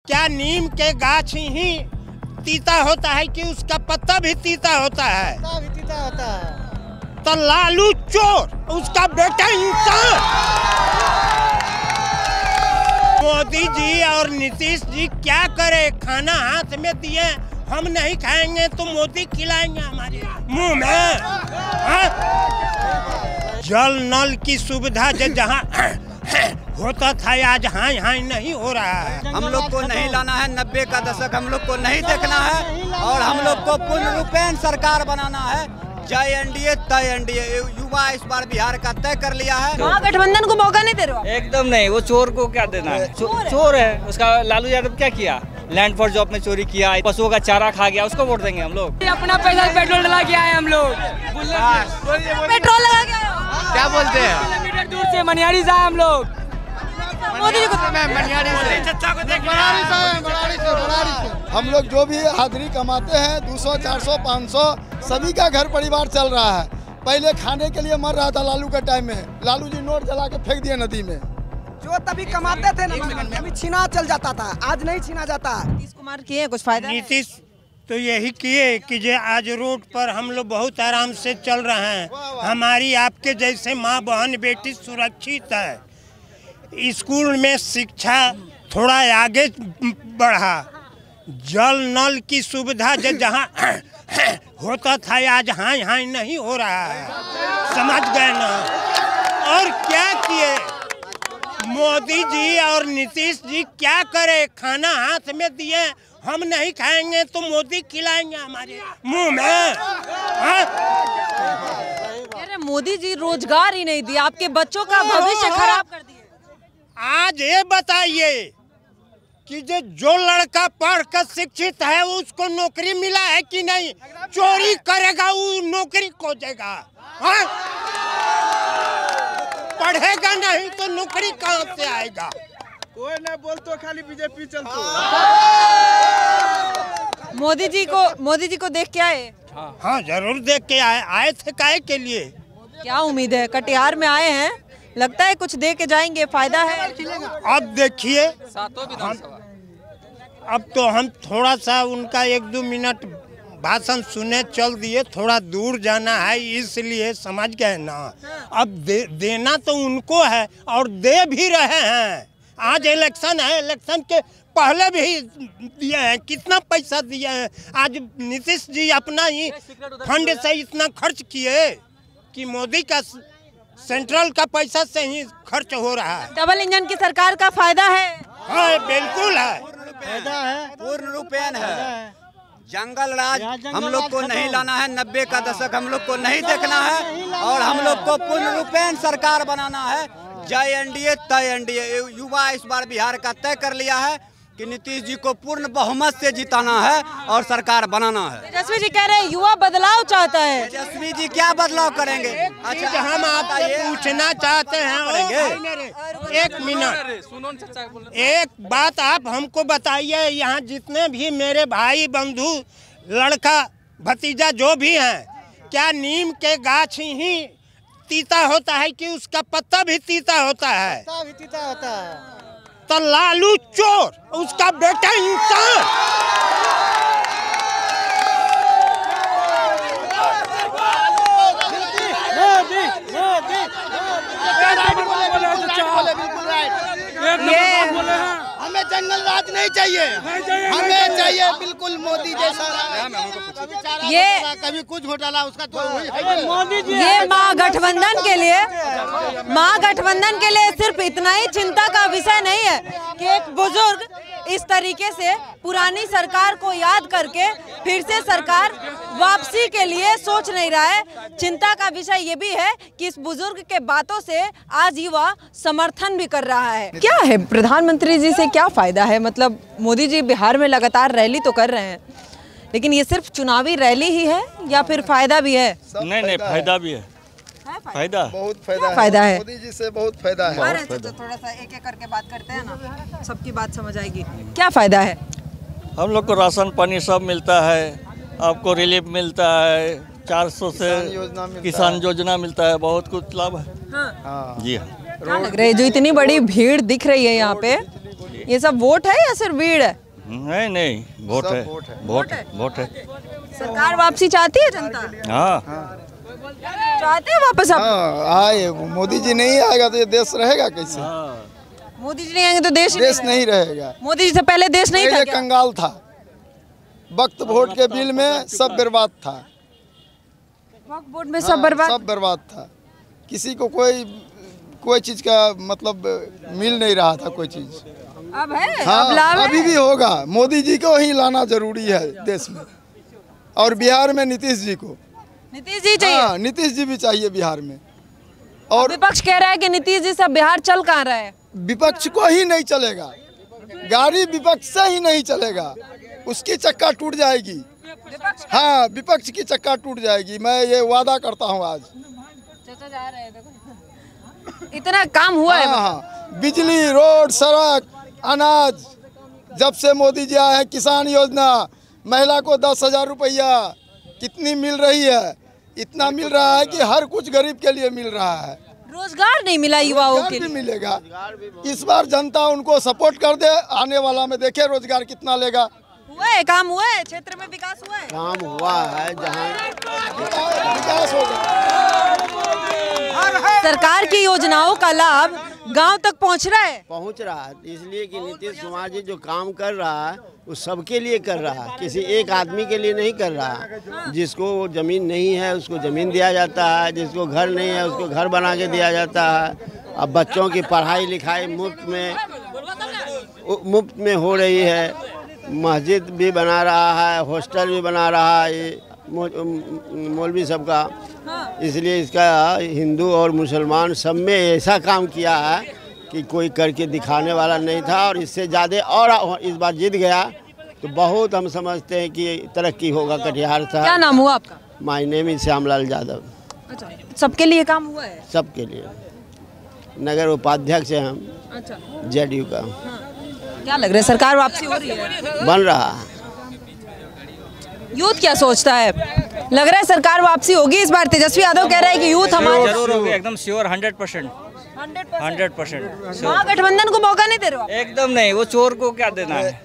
क्या नीम के गाछ ही तीता होता है कि उसका पत्ता भी तीता होता है? पत्ता भी तीता होता है। तो लालू चोर, उसका बेटा इंसान। मोदी जी और नीतीश जी क्या करे? खाना हाथ में दिए, हम नहीं खाएंगे तो मोदी खिलाएंगे हमारे मुंह में। जल नल की सुविधा जहाँ होता था आज हाय हाय नहीं हो रहा है। हम लोग को नहीं लाना है 90 का दशक, हम लोग को नहीं देखना है और हम लोग को पूर्ण रूपेण सरकार बनाना है। जय एनडीए तय एनडीए। युवा इस बार बिहार का तय कर लिया है। महागठबंधन को मौका नहीं दे रहे हो? एकदम नहीं, वो चोर को क्या देना है? चोर है। उसका लालू यादव क्या किया? लैंड फॉर जॉब में चोरी किया, पशुओं का चारा खा गया, उसको वोट देंगे हम लोग। अपना पैसा पेट्रोल लगा के आए हम लोग। पेट्रोल लगा के आए? क्या बोलते हैं? किलोमीटर दूर से मनियारी से हम लोग। मोदी जी को हम लोग जो भी हाजिरी कमाते हैं 200, 400, 500 सभी का घर परिवार चल रहा है। पहले खाने के लिए मर रहा था लालू के टाइम में। लालू जी नोट जला के फेंक दिए नदी में। जो तभी कमाते थे ना, तभी छीना चल जाता था, आज नहीं छीना जाता। नीतीश कुमार किए कुछ फायदा? नीतीश तो यही किए कि जो आज रोड पर हम लोग बहुत आराम से चल रहे हैं। हमारी आपके जैसे माँ बहन बेटी सुरक्षित है। स्कूल में शिक्षा थोड़ा आगे बढ़ा। जल नल की सुविधा जहाँ होता था आज हाय हाय नहीं हो रहा है। समझ गए ना? और क्या किए मोदी जी और नीतीश जी? क्या करे? खाना हाथ में दिए, हम नहीं खाएंगे तो मोदी खिलाएंगे हमारे मुंह में। अरे मोदी जी रोजगार ही नहीं दिया, आपके बच्चों का भविष्य खराब कर दिया। आज ये बताइए कि जो लड़का पढ़कर शिक्षित है उसको नौकरी मिला है कि नहीं? चोरी करेगा वो नौकरी खोजेगा। पढ़ेगा नहीं तो नौकरी कहाँ से आएगा? कोई नहीं बोल तो खाली बीजेपी चलतो। मोदी जी को देख के आए? हाँ जरूर देख के आए थे। काहे के लिए? क्या उम्मीद है? कटिहार में आए हैं, लगता है कुछ दे के जाएंगे, फायदा है? अब देखिए, अब तो हम थोड़ा सा उनका 1-2 मिनट भाषण सुने चल दिए। थोड़ा दूर जाना है इसलिए, समझ गए ना? अब देना तो उनको है और दे भी रहे हैं। आज इलेक्शन है, इलेक्शन के पहले भी दिए हैं। कितना पैसा दिए हैं? आज नीतीश जी अपना ही फंड से इतना खर्च किए कि मोदी का सेंट्रल का पैसा से ही खर्च हो रहा है। डबल इंजन की सरकार का फायदा है? हाँ बिल्कुल है, फायदा है, पूर्ण रूपेण है। जंगल राज हम लोग को नहीं लाना है 90 का दशक, हम लोग को नहीं देखना है और हम लोग को पूर्ण रूपेण सरकार बनाना है। जय एनडीए तय एनडीए। युवा इस बार बिहार का तय कर लिया है कि नीतीश जी को पूर्ण बहुमत से जिताना है और सरकार बनाना है। तेजस्वी जी कह रहे हैं युवा बदलाव चाहता है। तेजस्वी जी क्या बदलाव करेंगे? अच्छा हम आपसे पूछना चाहते हैं, 1 मिनट, एक बात आप हमको बताइए। यहाँ जितने भी मेरे भाई बंधु, लड़का भतीजा जो भी हैं, क्या नीम के गाछ ही तीता होता है कि उसका पत्ता भी तीता होता है? पत्ता भी तीता होता है। तो लालू चोर, उसका बेटा इंसान। हमें जंगल राज नहीं चाहिए, हमें चाहिए बिल्कुल मोदी जैसा। ये कभी कुछ घोटाला उसका तो ये महागठबंधन के लिए सिर्फ इतना ही चिंता का विषय नहीं है कि एक बुजुर्ग इस तरीके से पुरानी सरकार को याद करके फिर से सरकार वापसी के लिए सोच नहीं रहा है। चिंता का विषय ये भी है कि इस बुजुर्ग के बातों से आज युवा समर्थन भी कर रहा है। क्या है प्रधानमंत्री जी से क्या फायदा है? मतलब मोदी जी बिहार में लगातार रैली तो कर रहे हैं, लेकिन ये सिर्फ चुनावी रैली ही है या फिर फायदा भी है? नहीं, फायदा भी है। फायदा बहुत फायदा है। मोदी जी से बहुत फायदा है। तो थोड़ा सा एक एक करके बात करते हैं ना, सबकी बात समझ आएगी। क्या फायदा है? हम लोग को राशन पानी सब मिलता है, आपको रिलीफ मिलता है, 400 से किसान योजना मिलता है, बहुत कुछ लाभ है। हाँ। जी हाँ। क्या लग रहा है जो इतनी बड़ी भीड़ दिख रही है यहाँ पे, ये सब वोट है या सिर्फ भीड़ है? नहीं, वोट है, वोट है। सरकार वापसी चाहती है जनता? हाँ, चाहते हैं वापस आप? आए मोदी जी नहीं आएगा तो ये देश रहेगा कैसे? मोदी जी नहीं आएंगे तो देश नहीं रहेगा। मोदी जी से पहले देश नहीं था क्या? कंगाल था, वक्त वोट के बिल में सब बर्बाद था। वोट में सब बर्बाद था। किसी को कोई चीज का मतलब मिल नहीं रहा था कोई चीज। अब है, हाँ, अब लाभ अभी है। भी होगा। मोदी जी को ही लाना जरूरी है देश में, और बिहार में नीतीश जी को। नीतीश जी चाहिए। हाँ, नीतीश जी भी चाहिए बिहार में। और विपक्ष कह रहा है कि नीतीश जी सब बिहार चल कहाँ रहा है? विपक्ष को ही नहीं चलेगा, गाड़ी विपक्ष से ही नहीं चलेगा, उसकी चक्का टूट जाएगी। हाँ, विपक्ष की चक्का टूट जाएगी, मैं ये वादा करता हूँ आज। जा रहे हैं, देखो इतना काम हुआ है। हाँ, बिजली, रोड, सड़क, अनाज, जब से मोदी जी आए हैं, किसान योजना, महिला को 10,000 रुपया कितनी मिल रही है? इतना मिल रहा है कि हर कुछ गरीब के लिए मिल रहा है। रोजगार नहीं मिला युवाओं के लिए। भी मिलेगा। इस बार जनता उनको सपोर्ट कर दे, आने वाला में देखे रोजगार कितना लेगा। हुआ है, काम हुआ है, क्षेत्र में विकास हुआ है। काम हुआ है, जहाँ विकास होगा। सरकार की योजनाओं का लाभ गांव तक पहुंच रहा है, इसलिए कि नीतीश कुमार जी जो काम कर रहा है वो सबके लिए कर रहा है, किसी एक आदमी के लिए नहीं कर रहा है। जिसको जमीन नहीं है उसको जमीन दिया जाता है, जिसको घर नहीं है उसको घर बना के दिया जाता है। अब बच्चों की पढ़ाई लिखाई मुफ्त में हो रही है, मस्जिद भी बना रहा है, हॉस्टल भी बना रहा है मौलवी सब का। इसलिए इसका हिंदू और मुसलमान सब में ऐसा काम किया है कि कोई करके दिखाने वाला नहीं था, और इससे ज़्यादा और इस बार जीत गया तो बहुत हम समझते हैं कि तरक्की होगा कटिहार से। क्या नाम हुआ आपका? My name is Shyamlal Yadav. अच्छा, सबके लिए काम हुआ है? सबके लिए। नगर उपाध्यक्ष हैं हम। अच्छा, जेडीयू का। क्या लग रहा है, सरकार वापसी हो रही है? बन रहा है। यूथ क्या सोचता है? लग रहा है सरकार वापसी होगी इस बार। तेजस्वी यादव कह रहा है कि यूथ हमारे जरूर होगी, एकदम श्योर, 100%। 100%। महागठबंधन को मौका नहीं दे रहे हो? एकदम नहीं, वो चोर को क्या देना है?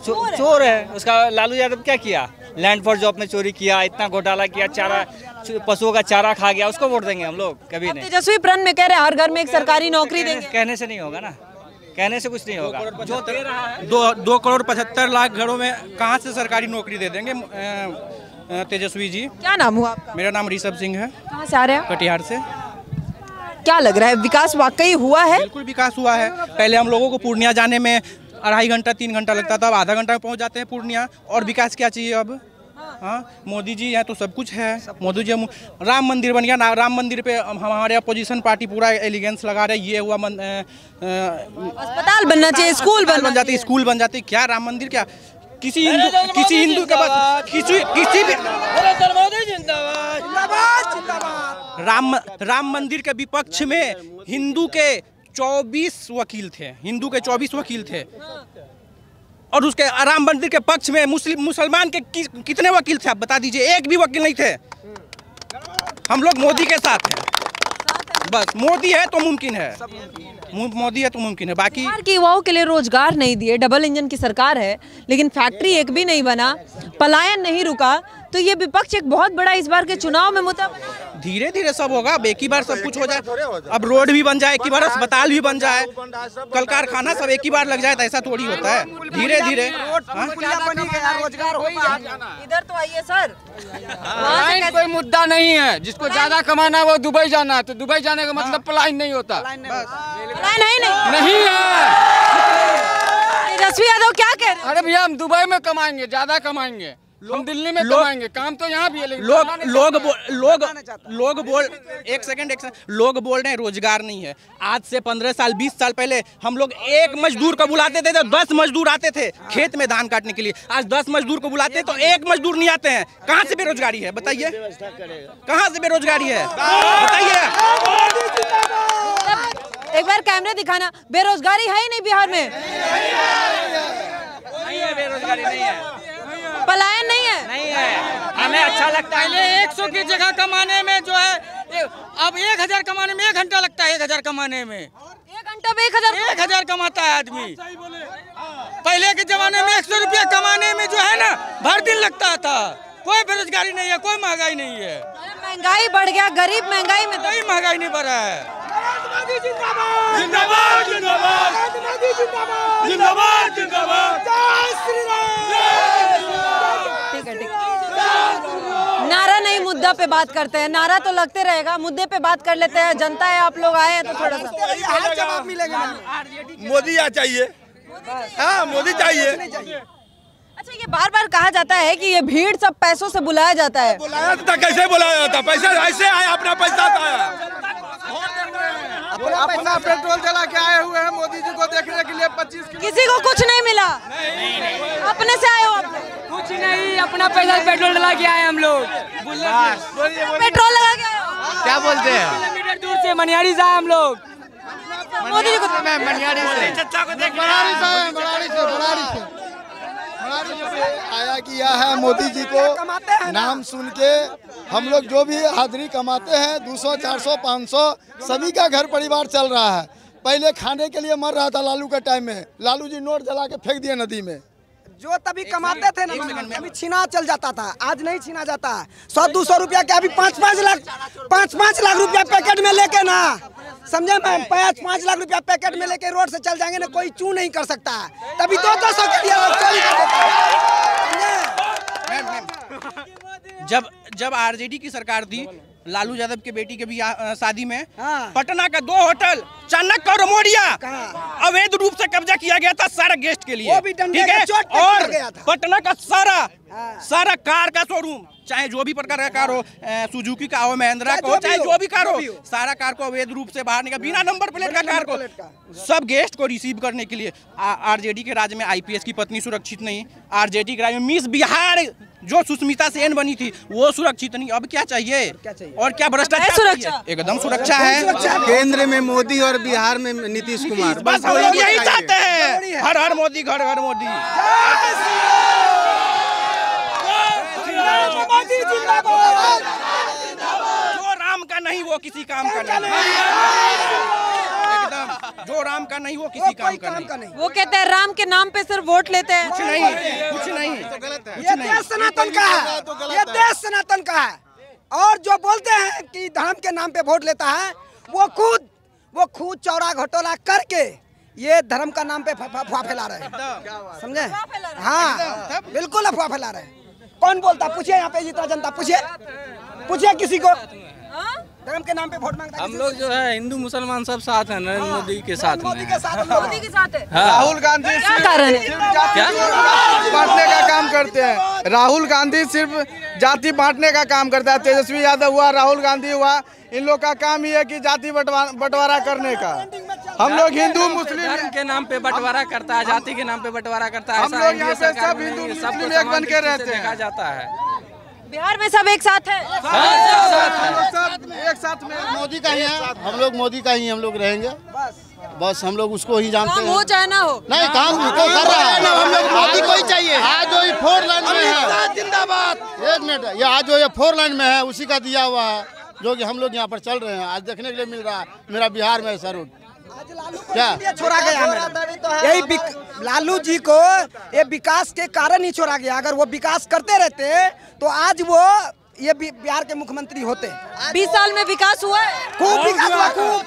चोर है उसका। लालू यादव क्या किया? लैंड फॉर जॉब में चोरी किया, इतना घोटाला किया, चारा पशुओं का चारा खा गया, उसको वोट देंगे हम लोग? कभी नहीं। तेजस्वी प्रण में कह रहे हैं हर घर में एक सरकारी नौकरी देंगे। कहने से नहीं होगा ना, कहने से कुछ नहीं होगा। जो दे रहा है 2 करोड़ 75 लाख घरों में कहाँ से सरकारी नौकरी दे देंगे तेजस्वी जी। क्या नाम हुआ आपका? मेरा नाम ऋषभ सिंह है। कहाँ से आ रहे हैं? कटिहार से। क्या लग रहा है, विकास वाकई हुआ है? बिल्कुल विकास हुआ है। पहले हम लोगों को पूर्णिया जाने में 2.5 घंटा 3 घंटा लगता था, अब आधा घंटा में पहुंच जाते हैं पूर्णिया। और विकास क्या चाहिए अब? हाँ, मोदी जी है तो सब कुछ है। मोदी जी, राम मंदिर बन गया ना, राम मंदिर पे हमारे अपोजिशन पार्टी पूरा एलिगेंस लगा रहे। ये हुआ अस्पताल बनना चाहिए, स्कूल बन जाती, स्कूल बन जाती। क्या राम मंदिर? क्या किसी हिंदू के पास किसी भी राम मंदिर के विपक्ष में हिंदू के 24 वकील थे, और उसके राम मंदिर के पक्ष में मुसलमान के कितने वकील थे? आप बता दीजिए। एक भी वकील नहीं थे। हम लोग मोदी के साथ हैं, बस मोदी है तो मुमकिन है, मोदी है तो मुमकिन है। बाकी युवाओं के लिए रोजगार नहीं दिए, डबल इंजन की सरकार है, लेकिन फैक्ट्री एक भी नहीं बना, पलायन नहीं रुका, तो ये विपक्ष एक बहुत बड़ा इस बार के चुनाव में मुद्दा बना। धीरे धीरे सब होगा, अब एक ही बार सब कुछ हो जाए। अब रोड भी बन जाए, एक ही बार अस्पताल भी बन जाए, कल कारखाना सब एक ही बार लग जाए, तो ऐसा थोड़ी होता है। धीरे धीरे इधर तो आइए सर। कोई मुद्दा नहीं है, जिसको ज्यादा कमाना है वो दुबई जाना है, तो दुबई जाने का मतलब पलायन नहीं होता। नहीं है। तेजस्वी यादव क्या कह रहे हैं? अरे भैया, हम दुबई में कमाएंगे, ज्यादा कमाएंगे, हम दिल्ली में कमाएंगे, काम तो यहाँ भी है। लोग बोल रहे हैं रोजगार नहीं है। आज से 15 साल 20 साल पहले हम लोग एक मजदूर को बुलाते थे तो 10 मजदूर आते थे खेत में धान काटने के लिए। आज 10 मजदूर को बुलाते हैं तो एक मजदूर नहीं आते हैं। कहाँ से बेरोजगारी है बताइए? कहाँ से बेरोजगारी है बताइए? एक बार कैमरे दिखाना। बेरोजगारी है ही नहीं बिहार में, नहीं है, बेरोजगारी नहीं है, पलायन नहीं है, नहीं है। हमें अच्छा लगता है। पहले 100 की जगह कमाने में जो है, अब 1000 कमाने में 1 घंटा लगता है। 1000 कमाने में 1 घंटा सिर्फ 1000 कमाता है आदमी। पहले के जमाने में 100 रुपया कमाने में जो है ना भर दिन लगता था। कोई बेरोजगारी नहीं है, कोई महंगाई नहीं है। महंगाई बढ़ गया, गरीब महंगाई में कोई महंगाई नहीं बढ़ा है। जिंदाबाद जिंदाबाद जिंदाबाद जिंदाबाद। ठीक है, ठीक है। नारा नहीं, मुद्दा पे बात करते हैं। नारा तो लगते रहेगा, मुद्दे पे बात कर लेते हैं। जनता है, आप लोग आए हैं तो थोड़ा सा जवाब मिलेगा। मोदी आ चाहिए, हाँ मोदी चाहिए। अच्छा, ये बार बार कहा जाता है कि ये भीड़ सब पैसों से बुलाया जाता है। बुलाया था, कैसे बुलाया जाता? पैसा ऐसे आया, अपना पैसा आया। अपना पेट्रोल जला के आए हुए हैं मोदी जी को देखने के लिए। 25 किसी को कुछ नहीं मिला, अपने से आए हो आप? कुछ नहीं, अपना पैसा पेट्रोल डला के आए हम लोग। पेट्रोल लगा के आए हो? क्या बोलते हैं? किलोमीटर दूर से मनियारी से आए हम लोग। मोदी जी को मनियारी से आया किया है। मोदी जी को नाम सुन के हम लोग जो भी हाजिरी कमाते हैं 200, 400, 500 सभी का घर परिवार चल रहा है। पहले खाने के लिए मर रहा था लालू के टाइम में। लालू जी नोट जला के फेंक दिए नदी में। जो तभी कमाते थे ना, अभी छीना चल जाता था, आज नहीं छीना जाता है। 100-200 रुपया के अभी 5-5 लाख रुपया पैकेट में लेके ना, समझे मैम, 5 लाख रुपया पैकेट में लेके रोड से चल जाएंगे ना, कोई चू नहीं कर सकता है। तभी 200 के लिए चोरी कर देता है। जब आरजेडी की सरकार थी, लालू यादव के बेटी के भी शादी में पटना का 2 होटल चाणक्य और मोरिया अवैध रूप से कब्जा किया गया था सारा गेस्ट के लिए, ठीक है। और पटना का सारा कार का शोरूम, चाहे जो भी प्रकार का कार हो, सुजुकी का हो, महिंद्रा का हो, चाहे जो भी कार हो, सारा कार को अवैध रूप से बाहर निकाल, बिना नंबर प्लेट का कार को, सब गेस्ट को रिसीव करने के लिए। आरजेडी के राज में आईपीएस की पत्नी सुरक्षित नहीं, आरजेडी के राज में मिस बिहार जो सुष्मिता सेन बनी थी वो सुरक्षित नहीं। अब क्या चाहिए और क्या भ्रष्टाचार? एकदम सुरक्षा है। केंद्र में मोदी और बिहार में नीतीश कुमार, बस हम लोग यही चाहते हैं। हर हर मोदी, घर घर मोदी। जो राम का नहीं वो किसी काम का नहीं, एकदम जो राम का नहीं वो किसी काम का नहीं। वो कहते हैं राम के नाम पे सिर्फ वोट लेते हैं। कुछ नहीं। ये देश सनातन का है, ये देश सनातन का है। और जो बोलते हैं कि धर्म के नाम पे वोट लेता है, वो खुद चौरा घटोला करके ये धर्म का नाम पे अफवाह फैला रहे हैं, समझे? हाँ, बिल्कुल अफवाह फैला रहे हैं। कौन बोलता? पूछिए यहाँ पे जितना जनता, पूछिए किसी को धर्म के नाम पे वोट मांगता है। हम लोग जो है हिंदू मुसलमान सब साथ हैं, नरेंद्र मोदी के साथ में। मोदी के साथ है। राहुल गांधी क्या कारण है? बांटने का काम करते हैं। राहुल गांधी सिर्फ जाति बांटने का काम करता है। तेजस्वी यादव हुआ, राहुल गांधी हुआ, इन लोग का काम ही है कि जाति बंटवारा करने का। हम लोग हिंदू मुस्लिम के नाम पे बंटवारा करता है, जाति के नाम पे बंटवारा करता है। हम लोग यहाँ पे सब हिंदू मुस्लिम एक बन के रहते हैं। देखा जाता है बिहार में सब एक साथ है, एक साथ में। मोदी का ही है, हम लोग मोदी का ही हम लोग रहेंगे। बस हम लोग उसको ही जानते हैं। हो चाहे ना हो, नहीं काम तो कर रहा है, हम लोग मोदी को ही चाहिए। आज जो ये 4 लाइन में है, जिंदाबाद। 1 मिनट, ये आज जो ये 4 लाइन में है उसी का दिया हुआ है, जो कि हम लोग यहाँ पर चल रहे हैं। आज देखने के लिए मिल रहा है मेरा बिहार में ऐसा रोड क्या छोड़ा गया है। यही लालू जी को ये विकास के कारण ही छोड़ा गया। अगर वो विकास करते रहते तो आज वो ये बिहार के मुख्यमंत्री होते। 20 साल में विकास हुआ है, खूब विकास हुआ, खूब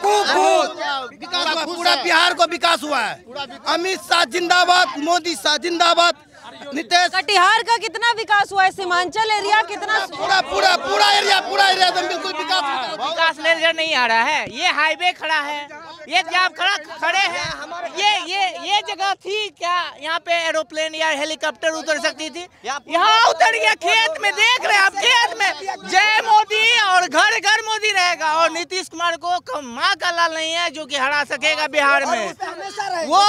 पूरा बिहार को विकास हुआ है। अमित शाह जिंदाबाद, मोदी शाह जिंदाबाद, नीतीश। कटिहार का कितना विकास हुआ है? सीमांचल एरिया कितना? पूरा एरिया एकदम बिल्कुल विकास नजर नहीं आ रहा है। ये हाईवे खड़ा है, ये जब खड़े हैं, ये जगह थी क्या यहाँ पे एरोप्लेन या हेलीकॉप्टर उतर सकती थी? यहाँ उतर गया खेत में। देख रहे हैं आप, खेत में जय मोदी और घर घर मोदी रहेगा। और नीतीश कुमार को माँ का लाल नहीं है जो कि हरा सकेगा बिहार में। वो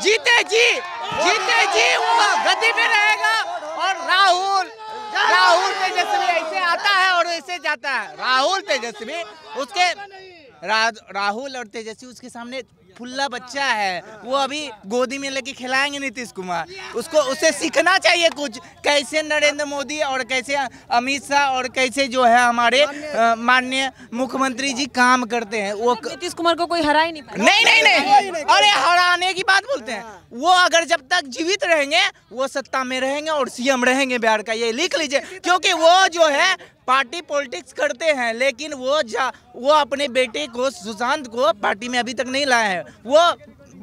जीते जी वो गद्दी पे रहेगा। और राहुल तेजस्वी ऐसे आता है और ऐसे जाता है। राहुल और तेजस्वी उसके सामने फुल्ला बच्चा है, वो अभी गोदी में लेके खिलाएंगे नीतीश कुमार। उससे सीखना चाहिए कुछ, कैसे नरेंद्र मोदी और कैसे अमित शाह और कैसे जो है हमारे माननीय मुख्यमंत्री जी काम करते हैं। वो नीतीश कुमार को कोई हरा ही नहीं पाया। नहीं, अरे हराने की बात बोलते हैं। वो अगर जब तक जीवित रहेंगे वो सत्ता में रहेंगे और सीएम रहेंगे बिहार का, ये लिख लीजिए। क्योंकि वो जो है पार्टी पॉलिटिक्स करते हैं, लेकिन वो अपने बेटे को सुशांत को पार्टी में अभी तक नहीं लाए हैं। वो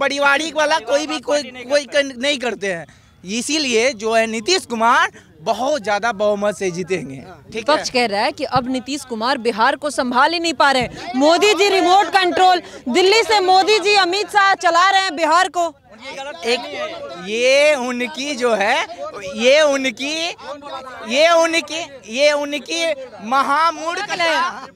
पारिवारिक वाला कोई नहीं करते हैं। इसीलिए जो है नीतीश कुमार बहुत ज्यादा बहुमत से जीतेंगे। विपक्ष कह रहा है कि अब नीतीश कुमार बिहार को संभाल ही नहीं पा रहे। मोदी जी रिमोट कंट्रोल, दिल्ली से मोदी जी अमित शाह चला रहे हैं बिहार को। ये उनकी जो है ये उनकी महामूर्ख है।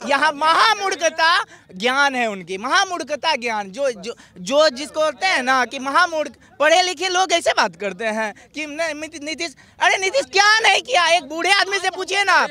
यहाँ महामूर्खता ज्ञान है उनकी, महामूर्खता ज्ञान जो जिसको होते हैं ना कि महामूर्ख पढ़े लिखे लोग ऐसे बात करते हैं कि नीतीश, अरे नीतीश क्या नहीं किया, एक बूढ़े आदमी से पूछिए ना।